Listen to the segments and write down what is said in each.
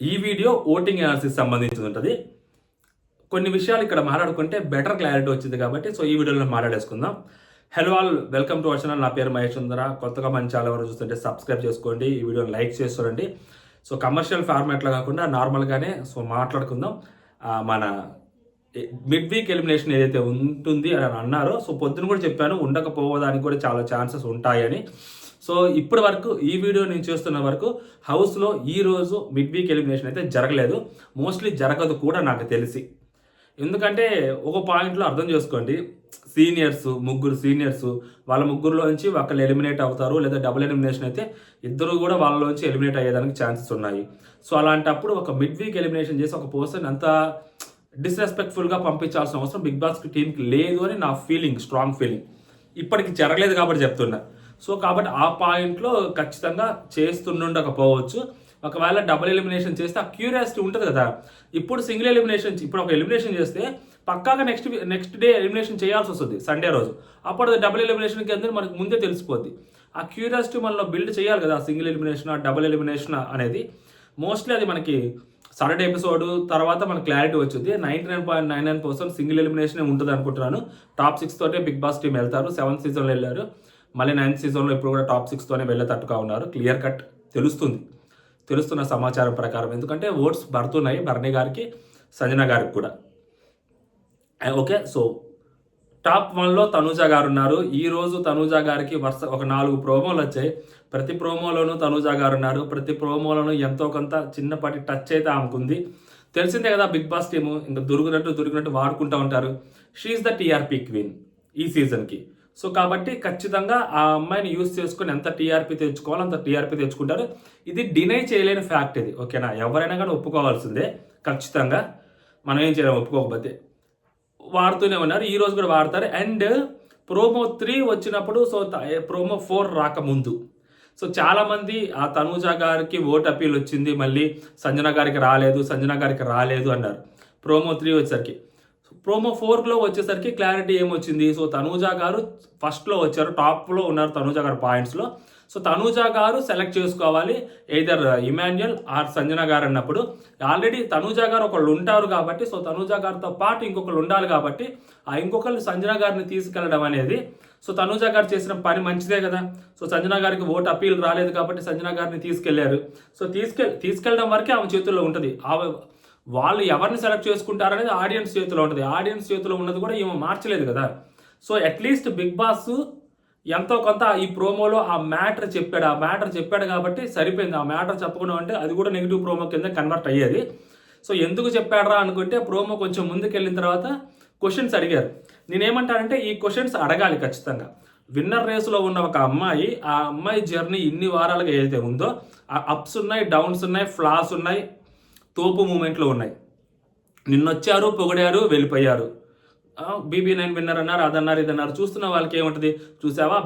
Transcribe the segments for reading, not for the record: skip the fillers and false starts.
ఈ video voting analysis సంబంధించి ఉంటుంది. కొన్ని విషయాలు ఇక్కడ మాట్లాడుకుంటే బెటర్ క్లారిటీ వచ్చింది కాబట్టి సో ఈ వీడియోలో మాట్లాడేసుకుందాం. Hello all, welcome to our channel. నా పేరు మహేష్ సుందర. కొత్తగా మన ఛానల్ ఎవరు చూస్తుంటే సబ్స్క్రైబ్ చేసుకోండి, ఈ వీడియోని లైక్ చేస్తుండండి. సో కమర్షియల్ ఫార్మాట్లో కాకుండా నార్మల్గానే సో మాట్లాడుకుందాం. మన మిడ్ వీక్ ఎలిమినేషన్ ఏదైతే ఉంటుంది అని అన్నారో సో పొద్దున కూడా చెప్పాను, ఉండకపోవడానికి కూడా చాలా ఛాన్సెస్ ఉంటాయని. సో ఇప్పటి వరకు ఈ వీడియో నేను చేస్తున్న వరకు హౌస్లో ఈరోజు మిడ్ వీక్ ఎలిమినేషన్ అయితే జరగలేదు, మోస్ట్లీ జరగదు కూడా నాకు తెలిసి. ఎందుకంటే ఒక పాయింట్లో అర్థం చేసుకోండి, ముగ్గురు సీనియర్స్ వాళ్ళ ముగ్గురులోంచి ఒకళ్ళు ఎలిమినేట్ అవుతారు, లేదా డబుల్ ఎలిమినేషన్ అయితే ఇద్దరు కూడా వాళ్ళలోంచి ఎలిమినేట్ అయ్యేదానికి ఛాన్సెస్ ఉన్నాయి. సో అలాంటప్పుడు ఒక మిడ్ వీక్ ఎలిమినేషన్ చేసి ఒక పర్సన్ అంత డిస్రెస్పెక్ట్ఫుల్గా పంపించాల్సిన అవసరం బిగ్ బాస్ టీంకి లేదు అని నా ఫీలింగ్, స్ట్రాంగ్ ఫీలింగ్. ఇప్పటికి జరగలేదు కాబట్టి చెప్తున్నా. సో కాబట్టి ఆ పాయింట్లో ఖచ్చితంగా చేస్తుండకపోవచ్చు. ఒకవేళ డబుల్ ఎలిమినేషన్ చేస్తే ఆ క్యూరియాసిటీ ఉంటుంది కదా. ఇప్పుడు సింగిల్ ఎలిమినేషన్, ఇప్పుడు ఒక ఎలిమినేషన్ చేస్తే పక్కాగా నెక్స్ట్ డే ఎలిమినేషన్ చేయాల్సి వస్తుంది సండే రోజు. అప్పుడు డబుల్ ఎలిమినేషన్కి అందరూ మనకు ముందే తెలిసిపోద్ది. ఆ క్యూరియాసిటీ మనలో బిల్డ్ చేయాలి కదా, సింగిల్ ఎలిమినేషన్ డబుల్ ఎలిమినేషన్ అనేది. మోస్ట్లీ అది మనకి సాటర్డే ఎపిసోడ్ తర్వాత మనకు క్లారిటీ వచ్చింది. 99.99% సింగిల్ ఎలిమినేషన్ ఉంటుంది అనుకుంటున్నాను. టాప్ 6 తోటే బిగ్ బాస్ టీం వెళ్తారు. 7th సీజన్లో వెళ్ళారు, మళ్ళీ 9th సీజన్లో ఇప్పుడు కూడా టాప్ 6తోనే వెళ్ళేటట్టుగా ఉన్నారు. క్లియర్ కట్ తెలుస్తున్న సమాచారం ప్రకారం. ఎందుకంటే ఓట్స్ పడుతున్నాయి బర్నీ గారికి, సంజన గారికి కూడా. ఓకే, సో టాప్ 1లో తనూజా గారు ఉన్నారు. ఈరోజు తనూజా గారికి ఒక 4 ప్రోమోలు వచ్చాయి. ప్రతి ప్రోమోలోనూ తనూజా గారు ఉన్నారు. ప్రతి ప్రోమోలోనూ ఎంతో కొంత చిన్నపాటి టచ్ అయితే ఆమెకుంది. తెలిసిందే కదా, బిగ్ బాస్ టీము ఇంకా దొరికినట్టు వాడుకుంటూ ఉంటారు. షీఈస్ ద టీఆర్పీ క్వీన్ ఈ సీజన్కి. సో కాబట్టి ఖచ్చితంగా ఆ అమ్మాయిని యూజ్ చేసుకొని ఎంత టీఆర్పీ తెచ్చుకోవాలో అంత టీఆర్పీ తెచ్చుకుంటారు. ఇది డినై చేయలేని ఫ్యాక్ట్ ఇది, ఓకేనా. ఎవరైనా కానీ ఒప్పుకోవాల్సిందే ఖచ్చితంగా. మనం ఏం చేయలేము ఒప్పుకోకపోతే. వాడుతూనే ఉన్నారు, ఈ రోజు కూడా వాడతారు. అండ్ ప్రోమో 3 వచ్చినప్పుడు, సో ప్రోమో 4 రాకముందు సో చాలామంది ఆ తనూజా గారికి ఓట్ అపీల్ వచ్చింది, మళ్ళీ సంజన గారికి రాలేదు అన్నారు. ప్రోమో 3 వచ్చేసరికి, ప్రోమో 4లో వచ్చేసరికి క్లారిటీ ఏమొచ్చింది. సో తనూజా గారు ఫస్ట్లో వచ్చారు, టాప్లో ఉన్నారు తనూజా గారు పాయింట్స్లో. సో తనూజా గారు సెలెక్ట్ చేసుకోవాలి, ఎయిదర్ ఇమాన్యుయల్ ఆర్ సంజన గారు అన్నప్పుడు ఆల్రెడీ తనూజా గారు ఒకళ్ళు ఉంటారు కాబట్టి, సో తనూజా గారితో పాటు ఇంకొకళ్ళు ఉండాలి కాబట్టి ఆ ఇంకొకళ్ళు సంజన గారిని తీసుకెళ్ళడం అనేది, సో తనూజా గారు చేసిన పని మంచిదే కదా. సో సంజన గారికి ఓట్ అపీల్ రాలేదు కాబట్టి సంజన గారిని తీసుకెళ్లారు. సో తీసుకెళ్ళడం వరకే ఆమె చేతుల్లో ఉంటుంది. వాళ్ళు ఎవరిని సెలెక్ట్ చేసుకుంటారనేది ఆడియన్స్ చేతిలో ఉంటుంది. ఆడియన్స్ చేతిలో ఉన్నది కూడా ఏమో మార్చలేదు కదా. సో అట్లీస్ట్ బిగ్ బాస్ ఎంతో కొంత ఈ ప్రోమోలో ఆ మ్యాటర్ చెప్పాడు కాబట్టి సరిపోయింది. ఆ మ్యాటర్ చెప్పకుండా అంటే అది కూడా నెగిటివ్ ప్రోమో కింద కన్వర్ట్ అయ్యేది. సో ఎందుకు చెప్పాడరా అనుకుంటే, ప్రోమో కొంచెం ముందుకెళ్ళిన తర్వాత క్వశ్చన్స్ అడిగారు. నేనేమంటానంటే ఈ క్వశ్చన్స్ అడగాలి ఖచ్చితంగా. విన్నర్ రేసులో ఉన్న ఒక అమ్మాయి, ఆ అమ్మాయి జర్నీ ఇన్ని వారాలుగా ఏదైతే ఉందో, ఆ అప్స్ ఉన్నాయి, డౌన్స్ ఉన్నాయి, ఫ్లాస్ ఉన్నాయి, తోపు మూమెంట్లు ఉన్నాయి. నిన్నొచ్చారు, పొగిడారు, వెళ్ళిపోయారు. BB9 విన్నర్ అన్నారు, అదన్నారు, ఇదన్నారు. చూస్తున్న వాళ్ళకి ఏముంటుంది, చూసావా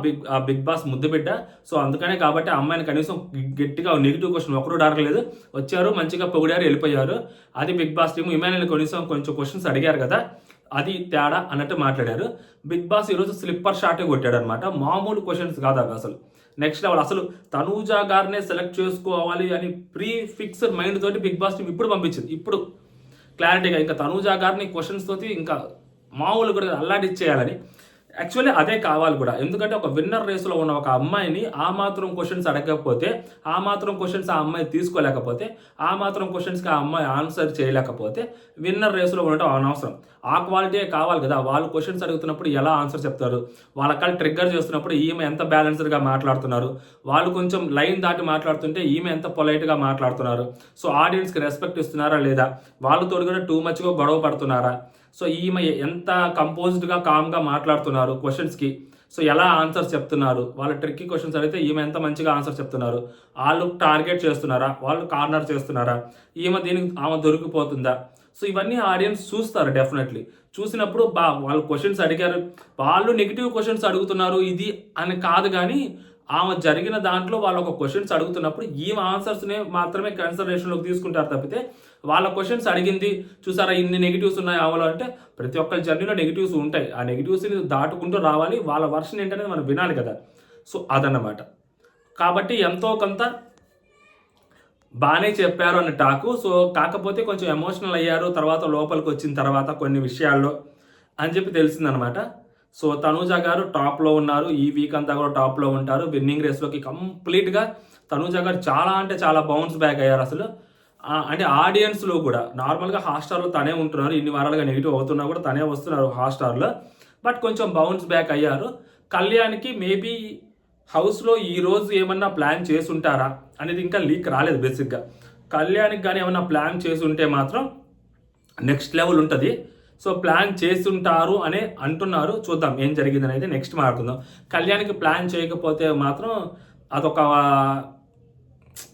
బిగ్ బాస్ ముద్దు బిడ్డ. సో అందుకనే కాబట్టి ఆ అమ్మాయిని కనీసం గట్టిగా నెగిటివ్ క్వశ్చన్ ఒకరు అడగలేదు. వచ్చారు, మంచిగా పొగిడారు, వెళ్ళిపోయారు. అది బిగ్ బాస్ టీము. ఇమాన్యుయల్ కొంచెం క్వశ్చన్స్ అడిగారు కదా, అది తేడా అన్నట్టు మాట్లాడారు. బిగ్ బాస్ ఈరోజు స్లిప్పర్ షాటే కొట్టాడు అనమాట. మామూలు క్వశ్చన్స్ కాదు అవి అసలు. Next level. అసలు తనూజా గారినే సెలెక్ట్ చేసుకోవాలి అని ప్రీ ఫిక్స్డ్ మైండ్ తోటి బిగ్ బాస్ టీం ఇప్పుడు పంపించింది. ఇప్పుడు క్లారిటీగా ఇంకా తనూజా గారిని క్వశ్చన్స్ తోటి ఇంకా మామూలు కూడా అల్లాడిచ్చేయాలని. యాక్చువల్లీ అదే కావాలి కూడా. ఎందుకంటే ఒక విన్నర్ రేసులో ఉన్న ఒక అమ్మాయిని ఆ మాత్రం క్వశ్చన్స్ అడగకపోతే, ఆ మాత్రం క్వశ్చన్స్ ఆ అమ్మాయి తీసుకోలేకపోతే, ఆ మాత్రం క్వశ్చన్స్కి ఆ అమ్మాయి ఆన్సర్ చేయలేకపోతే విన్నర్ రేసులో ఉండటం అనవసరం. ఆ క్వాలిటీ కావాలి కదా. వాళ్ళు క్వశ్చన్స్ అడుగుతున్నప్పుడు ఎలా ఆన్సర్ చెప్తారు, వాళ్ళ ట్రిగ్గర్ చేస్తున్నప్పుడు ఈమె ఎంత బ్యాలెన్స్డ్గా మాట్లాడుతున్నారు, వాళ్ళు కొంచెం లైన్ దాటి మాట్లాడుతుంటే ఈమె ఎంత పొలైట్గా మాట్లాడుతున్నారు, సో ఆడియన్స్కి రెస్పెక్ట్ ఇస్తున్నారా లేదా, వాళ్ళతో కూడా టూ మచ్గా గొడవ పడుతున్నారా, సో ఈమె ఎంత కంపోజ్డ్గా కామ్గా మాట్లాడుతున్నారు క్వశ్చన్స్కి, సో ఎలా ఆన్సర్స్ చెప్తున్నారు, వాళ్ళ ట్రిక్కీ క్వశ్చన్స్ అడిగితే ఈమె ఎంత మంచిగా ఆన్సర్ చెప్తున్నారు, వాళ్ళు టార్గెట్ చేస్తున్నారా, వాళ్ళు కార్నర్ చేస్తున్నారా, ఆమె దొరికిపోతుందా. సో ఇవన్నీ ఆడియన్స్ చూస్తారు డెఫినెట్లీ. చూసినప్పుడు వాళ్ళు క్వశ్చన్స్ అడిగారు, వాళ్ళు నెగిటివ్ క్వశ్చన్స్ అడుగుతున్నారు ఇది అని కాదు, కానీ ఆమె జరిగిన దాంట్లో వాళ్ళు ఒక క్వశ్చన్స్ అడుగుతున్నప్పుడు ఈమె ఆన్సర్స్ని మాత్రమే కన్సిడరేషన్లోకి తీసుకుంటారు తప్పితే, వాళ్ళ క్వశ్చన్స్ అడిగింది చూసారా ఇన్ని నెగిటివ్స్ ఉన్నాయి ఆమెలో అంటే, ప్రతి ఒక్కరి జర్నీలో నెగిటివ్స్ ఉంటాయి. ఆ నెగిటివ్స్ని దాటుకుంటూ రావాలి, వాళ్ళ వర్షన్ ఏంటనేది మనం వినాలి కదా. సో అదన్నమాట. కాబట్టి ఎంతో కొంత బాగానే చెప్పారు అన్న టాకు. సో కాకపోతే కొంచెం ఎమోషనల్ అయ్యారు తర్వాత లోపలికి వచ్చిన తర్వాత కొన్ని విషయాల్లో అని చెప్పి తెలిసిందనమాట. సో తనూజ గారు టాప్లో ఉన్నారు, ఈ వీక్ అంతా కూడా టాప్లో ఉంటారు. విన్నింగ్ రేస్లోకి కంప్లీట్గా తనూజ గారు చాలా అంటే చాలా బౌన్స్ బ్యాక్ అయ్యారు అసలు. అంటే ఆడియన్స్లో కూడా నార్మల్గా హాట్‌స్టార్‌లో తనే ఉంటున్నారు, ఇన్ని వారాలుగా నెగిటివ్ అవుతున్నా కూడా తనే వస్తున్నారు హాట్‌స్టార్‌లో. బట్ కొంచెం బౌన్స్ బ్యాక్ అయ్యారు. కళ్యాణ్‌కి మేబీ హౌస్లో ఈరోజు ఏమన్నా ప్లాన్ చేసుంటారా అనేది ఇంకా లీక్ రాలేదు బేసిక్గా. కళ్యాణ్కి కానీ ఏమన్నా ప్లాన్ చేసి ఉంటే మాత్రం నెక్స్ట్ లెవెల్ ఉంటుంది. సో ప్లాన్ చేస్తుంటారు అనే అంటున్నారు. చూద్దాం ఏం జరిగింది అనేది నెక్స్ట్ మాట్లాడుకుందాం. కళ్యాణ్కి ప్లాన్ చేయకపోతే మాత్రం అదొక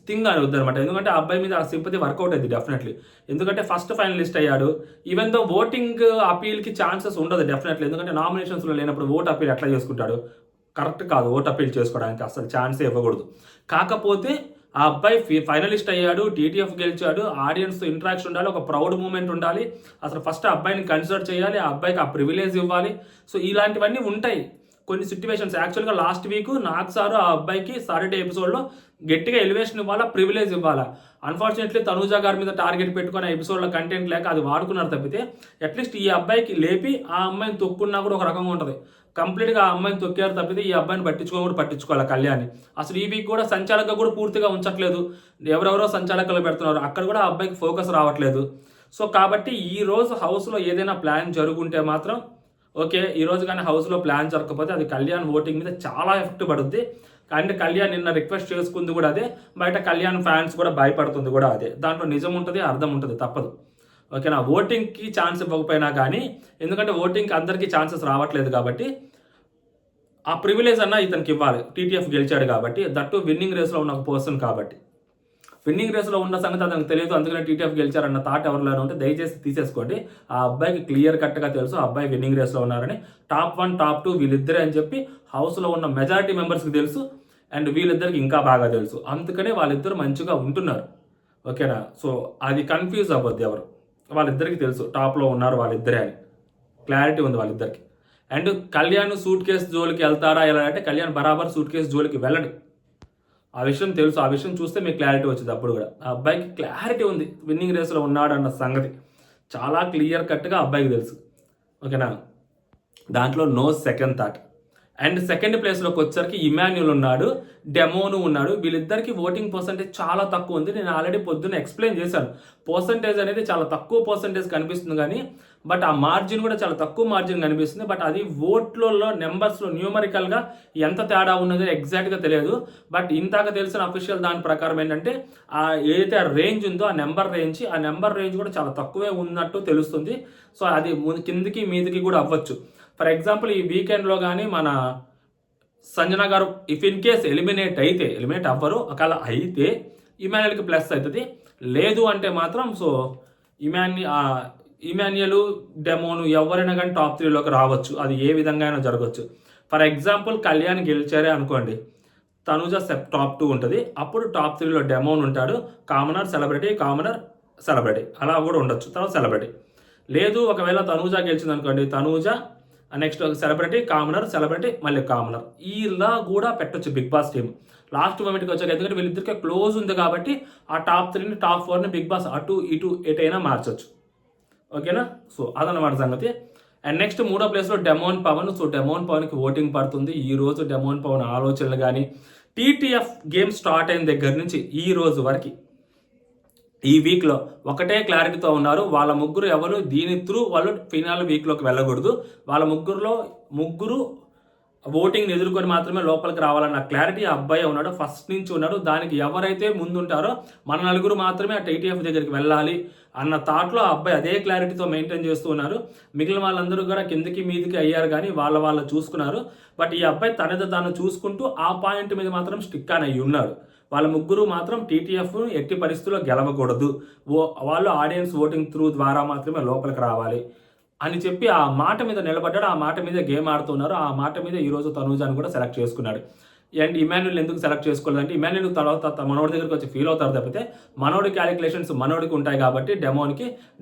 థింగ్ అని వద్దనమాట. ఎందుకంటే ఆ అబ్బాయి మీద ఆ సింపతి వర్కౌట్ అయింది డెఫినెట్లీ. ఎందుకంటే ఫస్ట్ ఫైనలిస్ట్ అయ్యాడు. ఈవెన్ దో ఓటింగ్ అపీల్కి ఛాన్సెస్ ఉండదు డెఫినెట్లీ. ఎందుకంటే నామినేషన్స్లో లేనప్పుడు ఓట్ అపీల్ ఎట్లా చేసుకుంటాడు? కరెక్ట్ కాదు ఓట్ అపీల్ చేసుకోవడానికి, అసలు ఛాన్సే ఇవ్వకూడదు. కాకపోతే ఆ అబ్బాయి ఫైనలిస్ట్ అయ్యాడు, టీటీఎఫ్ గెలిచాడు, ఆడియన్స్తో ఇంటరాక్షన్ ఉండాలి, ఒక ప్రౌడ్ మూమెంట్ ఉండాలి. అసలు ఫస్ట్ ఆ అబ్బాయిని కన్సిడర్ చేయాలి, ఆ అబ్బాయికి ఆ ప్రివిలేజ్ ఇవ్వాలి. సో ఇలాంటివన్నీ ఉంటాయి కొన్ని సిచ్యువేషన్స్. యాక్చువల్గా లాస్ట్ వీక్ నాగ్ సారు ఆ అబ్బాయికి సాటర్డే ఎపిసోడ్లో గట్టిగా ఎలివేషన్ ఇవ్వాలా, ప్రివిలేజ్ ఇవ్వాలా. అన్ఫార్చునేట్లీ తనూజ గారి మీద టార్గెట్ పెట్టుకుని ఆ ఎపిసోడ్లో కంటెంట్ లేక అది వాడుకున్నారు తప్పితే అట్లీస్ట్ ఈ అబ్బాయికి లేపి ఆ అమ్మాయిని తొక్కున్నా కూడా ఒక రకంగా ఉంటుంది. కంప్లీట్గా ఆ అమ్మాయిని తొక్కారు తప్పితే ఈ అబ్బాయిని పట్టించుకోవాలి కళ్యాణ్. అసలు ఈ వీక్ కూడా సంచాలక కూడా పూర్తిగా ఉంచట్లేదు, ఎవరెవరో సంచాలకులు పెడుతున్నారు, అక్కడ కూడా ఆ అబ్బాయికి ఫోకస్ రావట్లేదు. సో కాబట్టి ఈ రోజు హౌస్లో ఏదైనా ప్లాన్ జరుగుంటే మాత్రం ఓకే, ఈరోజు కానీ హౌస్లో ప్లాన్ జరగకపోతే అది కళ్యాణ్ ఓటింగ్ మీద చాలా ఎఫెక్ట్ పడుద్ది. అంటే కళ్యాణ్ నిన్న రిక్వెస్ట్ చేసుకుంది కూడా అదే, బయట కళ్యాణ్ ఫ్యాన్స్ కూడా భయపడుతుంది కూడా అదే. దాంట్లో నిజం ఉంటుంది, అర్థం ఉంటుంది, తప్పదు. ఓకేనా. ఓటింగ్కి ఛాన్స్ ఇవ్వకపోయినా కానీ, ఎందుకంటే ఓటింగ్కి అందరికీ ఛాన్సెస్ రావట్లేదు కాబట్టి ఆ ప్రివిలేజ్ అన్న ఇతనికి ఇవ్వాలి. టీటీఎఫ్ గెలిచాడు కాబట్టి, దట్టు విన్నింగ్ రేస్లో ఉన్న ఒక పర్సన్ కాబట్టి. విన్నింగ్ రేస్లో ఉన్న సంగతి అతనికి తెలియదు, అందుకనే టీటీఎఫ్ గెలిచారన్న థాట్ ఎవరిలోనే ఉంటే దయచేసి తీసేసుకోండి. ఆ అబ్బాయికి క్లియర్ కట్గా తెలుసు ఆ అబ్బాయి విన్నింగ్ రేస్లో ఉన్నారని. టాప్ 1 టాప్ 2 వీళ్ళిద్దరే అని చెప్పి హౌస్లో ఉన్న మెజారిటీ మెంబర్స్కి తెలుసు, అండ్ వీళ్ళిద్దరికి ఇంకా బాగా తెలుసు. అందుకనే వాళ్ళిద్దరు మంచిగా ఉంటున్నారు. ఓకేనా. సో అది కన్ఫ్యూజ్ అవ్వద్దు ఎవరు, వాళ్ళిద్దరికి తెలుసు టాప్లో ఉన్నారు వాళ్ళిద్దరే అని క్లారిటీ ఉంది వాళ్ళిద్దరికి. అండ్ కళ్యాణ్ సూట్ కేసు జోలికి వెళ్తారా ఎలా అంటే, కళ్యాణ్ బరాబర్ సూట్ కేసు జోలికి వెళ్ళడు, ఆ విషయం తెలుసు. ఆ విషయం చూస్తే మీకు క్లారిటీ వచ్చింది. అప్పుడు కూడా ఆ అబ్బాయికి క్లారిటీ ఉంది విన్నింగ్ రేస్లో ఉన్నాడు అన్న సంగతి చాలా క్లియర్ కట్గా అబ్బాయికి తెలుసు. ఓకేనా. దాంట్లో no second thought. And second ప్లేస్లోకి వచ్చరికి ఇమాన్యుల్ ఉన్నాడు, డెమోను ఉన్నాడు. వీళ్ళిద్దరికి ఓటింగ్ పర్సంటేజ్ చాలా తక్కువ ఉంది. నేను ఆల్రెడీ పొద్దున్న ఎక్స్ప్లెయిన్ చేశాను. పర్సంటేజ్ అనేది చాలా తక్కువ పర్సంటేజ్ కనిపిస్తుంది కానీ, బట్ ఆ మార్జిన్ కూడా చాలా తక్కువ మార్జిన్ కనిపిస్తుంది. బట్ అది ఓట్లలో నెంబర్స్లో న్యూమరికల్గా ఎంత తేడా ఉన్నదో ఎగ్జాక్ట్గా తెలియదు. బట్ ఇంతాక తెలిసిన అఫీషియల్ దాని ప్రకారం ఏంటంటే, ఆ ఏదైతే రేంజ్ ఉందో ఆ నెంబర్ రేంజ్ కూడా చాలా తక్కువే ఉన్నట్టు తెలుస్తుంది. సో అది కిందికి మీదికి కూడా అవ్వచ్చు. ఫర్ ఎగ్జాంపుల్ ఈ వీకెండ్లో కానీ మన సంజన గారు ఇఫ్ ఇన్ కేస్ ఎలిమినేట్ అవ్వరు, ఒకవేళ అయితే ఇమాన్యుయల్కి ప్లస్ అవుతుంది. లేదు అంటే మాత్రం సో ఇమాన్యుయల్ డెమోను ఎవరైనా కానీ టాప్ 3లోకి రావచ్చు. అది ఏ విధంగా అయినా జరగవచ్చు. ఫర్ ఎగ్జాంపుల్ కళ్యాణ్ గెలిచారే అనుకోండి, తనుజ టాప్ 2 ఉంటుంది. అప్పుడు టాప్ 3లో డెమోన్ ఉంటాడు, కామనర్ సెలబ్రిటీ అలా కూడా ఉండొచ్చు, తర్వాత సెలబ్రిటీ. లేదు ఒకవేళ తనూజ గెలిచింది అనుకోండి, తనూజ నెక్స్ట్ సెలబ్రిటీ, సెలబ్రిటీ మళ్ళీ కామనర్, ఇలా కూడా పెట్టొచ్చు బిగ్ బాస్ టీమ్ లాస్ట్ మూమెంట్కి వచ్చాక. ఎందుకంటే వీళ్ళిద్దరికే క్లోజ్ ఉంది కాబట్టి ఆ టాప్ 3ని టాప్ 4ని బిగ్ బాస్ అటు ఇటు ఎటైనా మార్చొచ్చు. ఓకేనా. సో అదన్నమాట సంగతి. అండ్ నెక్స్ట్ 3వ ప్లేస్లో డెమోన్ పవన్. సో డెమోన్ పవన్కి ఓటింగ్ పడుతుంది. ఈ రోజు డెమోన్ పవన్ ఆలోచనలు కానీ టీటీఎఫ్ గేమ్ స్టార్ట్ అయిన దగ్గర నుంచి ఈ రోజు వరకు ఈ వీక్లో ఒకటే క్లారిటీతో ఉన్నారు. వాళ్ళ ముగ్గురు ఎవరు దీని త్రూ వాళ్ళు ఫినాల్ వీక్లోకి వెళ్ళకూడదు. వాళ్ళ ముగ్గురు ఓటింగ్ని ఎదుర్కొని మాత్రమే లోపలికి రావాలన్న క్లారిటీ ఆ అబ్బాయి ఉన్నాడు, ఫస్ట్ నుంచి ఉన్నాడు. దానికి ఎవరైతే ముందుంటారో మన నలుగురు మాత్రమే ఆ టీటీఎఫ్ దగ్గరికి వెళ్ళాలి అన్న థాట్లో ఆ అబ్బాయి అదే క్లారిటీతో మెయింటైన్ చేస్తూ ఉన్నారు. మిగిలిన వాళ్ళందరూ కూడా కిందికి మీదికి అయ్యారు కానీ వాళ్ళు చూసుకున్నారు. బట్ ఈ అబ్బాయి తనది తాను చూసుకుంటూ ఆ పాయింట్ మీద మాత్రం స్టిక్ అని అయ్యి ఉన్నాడు. వాళ్ళ ముగ్గురు మాత్రం టీటీఎఫ్ ఎట్టి పరిస్థితుల్లో గెలవకూడదు, వాళ్ళు ఆడియన్స్ ఓటింగ్ త్రూ ద్వారా మాత్రమే లోపలికి రావాలి అని చెప్పి ఆ మాట మీద నిలబడ్డాడు. ఆ మాట మీద గేమ్ ఆడుతున్నారు. ఆ మాట మీద ఈరోజు తనూజాని కూడా సెలెక్ట్ చేసుకున్నాడు. అండ్ ఇమాన్యుల్ ఎందుకు సెలెక్ట్ చేసుకోలేదంటే, ఇమాన్యుల్ తర్వాత మనోడి దగ్గరికి వచ్చి ఫీల్ అవుతారు తప్పితే మనోడి క్యాలిక్యులేషన్స్ మనోడికి ఉంటాయి కాబట్టి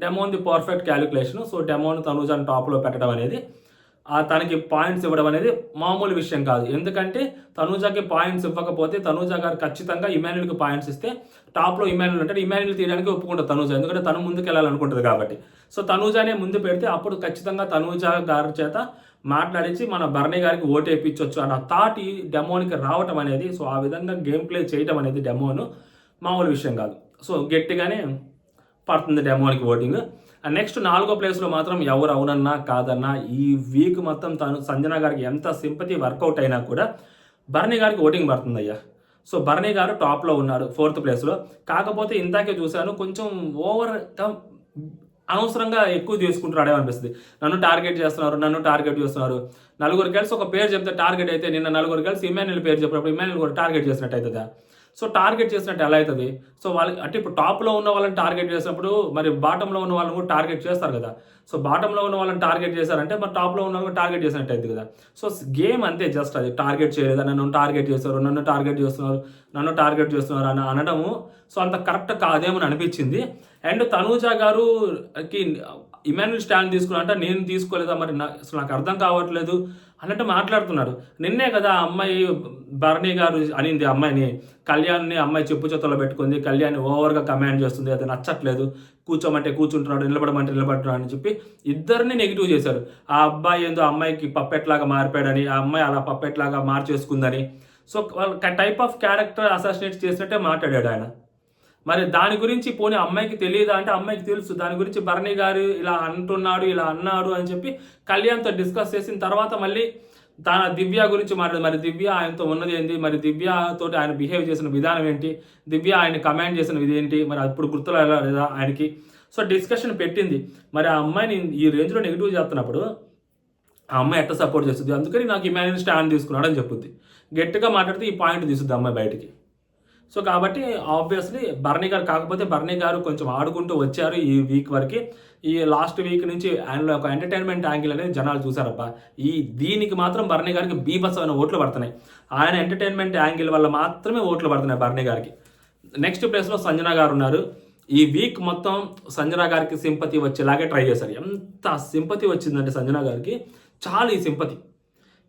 డెమోన్ది పర్ఫెక్ట్ క్యాలిక్యులేషన్. సో డెమోన్ తనూజాని టాప్లో పెట్టడం అనేది తనకి పాయింట్స్ ఇవ్వడం అనేది మామూలు విషయం కాదు. ఎందుకంటే తనూజకి పాయింట్స్ ఇవ్వకపోతే తనూజ గారు ఖచ్చితంగా ఇమాన్యుల్కి పాయింట్స్ ఇస్తే టాప్లో ఇమాన్యుల్ అంటే ఇమాన్యుల్ తీయడానికి ఒప్పుకుంటుంది తనూజ, ఎందుకంటే తను ముందుకు వెళ్ళాలనుకుంటుంది కాబట్టి. సో తనూజనే ముందు పెడితే అప్పుడు ఖచ్చితంగా తనూజ గారి చేత మాట్లాడించి మన బర్నీ గారికి ఓటు వేయించవచ్చు అన్న థాట్ ఈ డెమోనికి రావటం అనేది, సో ఆ విధంగా గేమ్ ప్లే చేయటం అనేది డెమోను మామూలు విషయం కాదు. సో గట్టిగానే పడుతుంది డెమోనికి ఓటింగ్. అండ్ నెక్స్ట్ 4వ ప్లేస్లో మాత్రం ఎవరు అవునన్నా కాదన్నా ఈ వీక్ మొత్తం తను సంజన గారికి ఎంత సింపతి వర్కౌట్ అయినా కూడా బర్నీ గారికి ఓటింగ్ పడుతుంది అయ్యా. సో బర్నీ గారు టాప్లో ఉన్నారు 4th ప్లేస్లో. కాకపోతే ఇందాకే చూశాను కొంచెం ఓవర్గా అనవసరంగా ఎక్కువ తీసుకుంటున్నాడే అనిపిస్తుంది. నన్ను టార్గెట్ చేస్తున్నారు. నలుగురు కలిసి ఒక పేరు చెప్తే టార్గెట్ అయితే నిన్న నలుగురు కలిసి ఇమాన్యుల్ పేరు చెప్పినప్పుడు ఇమాన్యుల్ కూడా టార్గెట్ చేసినట్టు అవుతుందా? సో టార్గెట్ చేసినట్టు ఎలా అవుతుంది? సో వాళ్ళు అంటే ఇప్పుడు టాప్లో ఉన్న వాళ్ళని టార్గెట్ చేసినప్పుడు మరి బాటంలో ఉన్న వాళ్ళని కూడా టార్గెట్ చేస్తారు కదా. సో బాటంలో ఉన్న వాళ్ళని టార్గెట్ చేశారంటే మరి టాప్లో ఉన్న వాళ్ళని టార్గెట్ చేసినట్టు అవుతుంది కదా. సో గేమ్ అంతే, జస్ట్ అది టార్గెట్ చేయలేదు, నన్ను టార్గెట్ చేస్తున్నారు అని అనడము సో అంత కరెక్ట్ కాదేమని అనిపించింది. అండ్ తనూజ గారుకి ఇమాన్యుల్ స్టాండ్ తీసుకున్నారంట, నేను తీసుకోలేదా మరి అసలు నాకు అర్థం కావట్లేదు అన్నట్టు మాట్లాడుతున్నారు. నిన్నే కదా అమ్మాయి బర్నీ గారు అనింది అమ్మాయిని, కళ్యాణ్ని అమ్మాయి చెప్పు చేతుల్లో పెట్టుకుంది, కళ్యాణ్ ఓవర్గా కమాండ్ చేస్తుంది, అది నచ్చట్లేదు, కూర్చోమంటే కూర్చుంటున్నాడు, నిలబడమంటే నిలబడుతున్నాడు అని చెప్పి ఇద్దరిని నెగిటివ్ చేశారు. ఆ అబ్బాయి ఏందో అమ్మాయికి పప్పెట్లాగా మారిపోయాడని, ఆ అమ్మాయి అలా పప్పెట్లాగా మార్చేసుకుందని, so type of character assassinate చేసినట్టే మాట్లాడాడు ఆయన. మరి దాని గురించి పోనీ అమ్మాయికి తెలియదా అంటే అమ్మాయికి తెలుసు. దాని గురించి బర్నీ గారు ఇలా అంటున్నాడు, ఇలా అన్నాడు అని చెప్పి కళ్యాణ్తో డిస్కస్ చేసిన తర్వాత మళ్ళీ తన దివ్య గురించి మాట్లాడు. మరి దివ్య ఆయనతో ఉన్నది ఏంటి, మరి దివ్యతో ఆయన బిహేవ్ చేసిన విధానం ఏంటి, దివ్య ఆయన కమాండ్ చేసిన ఏంటి, మరి అప్పుడు గుర్తులో లేదా ఆయనకి. సో డిస్కషన్ పెట్టింది. మరి ఆ అమ్మాయిని ఈ రేంజ్లో నెగిటివ్ చేస్తున్నప్పుడు ఆ అమ్మాయి ఎట్లా సపోర్ట్ చేస్తుంది? అందుకని నాకు ఇమాన్యుల్ స్టాండ్ తీసుకున్నాడు అని చెప్పుద్ది. గట్టిగా మాట్లాడితే ఈ పాయింట్ తీసుద్ది అమ్మాయి బయటికి. సో కాబట్టి ఆబ్వియస్లీ బర్నీ గారు, కాకపోతే బర్నీ గారు కొంచెం ఆడుకుంటూ వచ్చారు ఈ వీక్ వరకు. ఈ లాస్ట్ వీక్ నుంచి ఆయనలో ఒక ఎంటర్టైన్మెంట్ యాంగిల్ అనేది జనాలు చూసారబ్బా. దీనికి మాత్రం బర్నీ గారికి బీభత్సమైన ఓట్లు పడుతున్నాయి. ఆయన ఎంటర్టైన్మెంట్ యాంగిల్ వల్ల మాత్రమే ఓట్లు పడుతున్నాయి బర్నీ గారికి. నెక్స్ట్ ప్లేస్లో సంజన గారు ఉన్నారు. ఈ వీక్ మొత్తం సంజన గారికి సింపతి వచ్చేలాగే ట్రై చేశారు. ఎంత సింపతి వచ్చిందంటే సంజన గారికి, చాలా ఈ సింపతి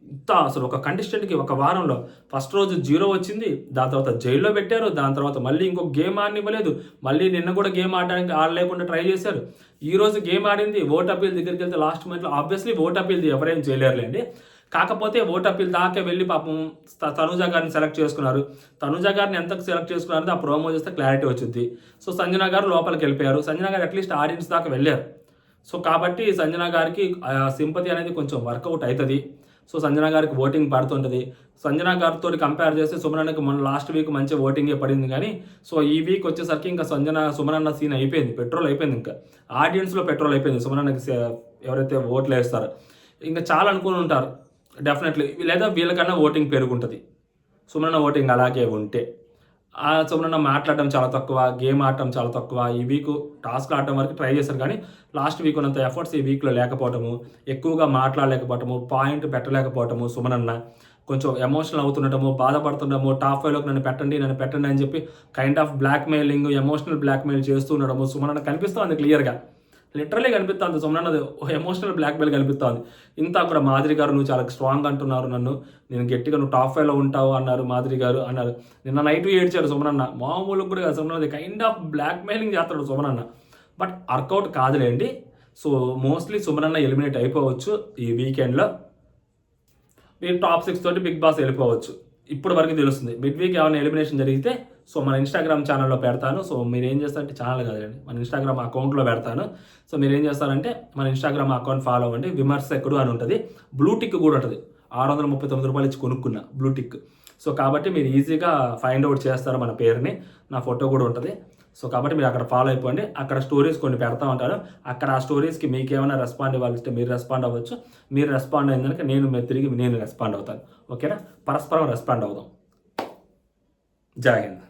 ఇంత అసలు ఒక కంటెస్టెంట్కి ఒక వారంలో ఫస్ట్ రోజు 0 వచ్చింది, దాని తర్వాత జైల్లో పెట్టారు, దాని తర్వాత మళ్ళీ ఇంకొక గేమ్ ఆడనివ్వలేదు, మళ్ళీ నిన్న కూడా గేమ్ ఆడలేకుండా ట్రై చేశారు. ఈ రోజు గేమ్ ఆడింది, ఓట్ అప్పీల్ దగ్గరికి వెళ్తే లాస్ట్ మినిట్లో ఆబ్వియస్లీ ఓట్ అప్పీల్ ఎవరేం చేయలేరులేండి. కాకపోతే ఓట్ అప్పీల్ దాకా వెళ్ళి పాపం తనూజ గారిని సెలెక్ట్ చేసుకున్నారు. తనూజ గారిని ఎంతకు సెలెక్ట్ చేసుకున్నారంటే ఆ ప్రోమో చేస్తే క్లారిటీ వచ్చింది. సో సంజన గారు లోపలికి వెళ్ళిపోయారు. సంజన గారు అట్లీస్ట్ ఆడియన్స్ దాకా వెళ్ళారు. సో కాబట్టి సంజన గారికి సింపతి అనేది కొంచెం వర్కౌట్ అవుతుంది. సో సంజన గారికి ఓటింగ్ పడుతుంటుంది. సంజన గారితో కంపేర్ చేస్తే సుమనన్నకి మన లాస్ట్ వీక్ మంచి ఓటింగే పడింది, కానీ సో ఈ వీక్ వచ్చేసరికి ఇంకా సుమనన్న సీన్ అయిపోయింది, పెట్రోల్ అయిపోయింది, ఇంకా ఆడియన్స్లో పెట్రోల్ అయిపోయింది. సుమనన్నకి ఎవరైతే ఓట్లు వేస్తారో ఇంకా చాలా అనుకుని ఉంటారు డెఫినెట్లీ, లేదా వీళ్ళకన్నా ఓటింగ్ పెరుగుంటుంది సుమనన్న ఓటింగ్ అలాగే ఉంటే. సుమనన్న మాట్లాడడం చాలా తక్కువ, గేమ్ ఆడటం చాలా తక్కువ. ఈ వీక్ టాస్క్ ఆడటం వరకు ట్రై చేశారు, కానీ లాస్ట్ వీక్ ఉన్నంత ఎఫర్ట్స్ ఈ వీక్లో లేకపోవటము, ఎక్కువగా మాట్లాడలేకపోవటము, పాయింట్ పెట్టలేకపోవటము, సుమనన్న కొంచెం ఎమోషనల్ అవుతుండటము, బాధపడుతుండటము, టాప్ 5లోకి నన్ను పెట్టండి అని చెప్పి kind of blackmailing, emotional blackmail చేస్తూ ఉండడము సుమనన్న కనిపిస్తుంది క్లియర్గా. లిటరలీ కనిపిస్తుంది సుమనన్నది ఎమోషనల్ బ్లాక్మెయిల్ కనిపిస్తుంది. ఇంత కూడా మాధురి గారు నువ్వు చాలా స్ట్రాంగ్ అంటున్నారు, నేను గట్టిగా నువ్వు టాప్ 5లో ఉంటావు అన్నారు మాధురి గారు అన్నారు. నిన్న నైట్ ఏడ్చారు సుమనన్న, మామూలు కూడా సుమనన్నది కైండ్ ఆఫ్ బ్లాక్మెయిలింగ్ చేస్తాడు సుమనన్న. బట్ వర్కౌట్ కాదులేండి. సో మోస్ట్లీ సుమనన్న ఎలిమినేట్ అయిపోవచ్చు ఈ వీకెండ్లో. మీరు టాప్ 6 తోటి బిగ్ బాస్ వెళ్ళిపోవచ్చు. ఇప్పుడు వరకు తెలుస్తుంది. మిడ్ వీక్ ఏమైనా ఎలిమినేషన్ జరిగితే సో మన ఇన్స్టాగ్రామ్ ఛానల్లో పెడతాను. సో మీరు ఏం చేస్తారంటే, ఛానల్ కాదండి, మన ఇన్స్టాగ్రామ్ అకౌంట్లో పెడతాను. సో మీరు ఏం చేస్తారంటే మన ఇన్స్టాగ్రామ్ అకౌంట్ ఫాలో అవ్వండి. విమర్శకుడు అని ఉంటుంది, బ్లూ టిక్ కూడా ఉంటుంది, 639 రూపాయలు ఇచ్చి కొనుక్కున్న బ్లూ టిక్. సో కాబట్టి మీరు ఈజీగా ఫైండ్ అవుట్ చేస్తారు మన పేరుని, నా ఫోటో కూడా ఉంటుంది. సో కాబట్టి మీరు అక్కడ ఫాలో అయిపోండి. అక్కడ స్టోరీస్ కొన్ని పెడతా ఉంటాను. అక్కడ ఆ స్టోరీస్కి మీకు ఏమైనా రెస్పాండ్ ఇవ్వాలంటే మీరు రెస్పాండ్ అవ్వచ్చు. మీరు రెస్పాండ్ అయిందనుక నేను రెస్పాండ్ అవుతాను. ఓకేనా? పరస్పరం రెస్పాండ్ అవుదాం. జై హింద్.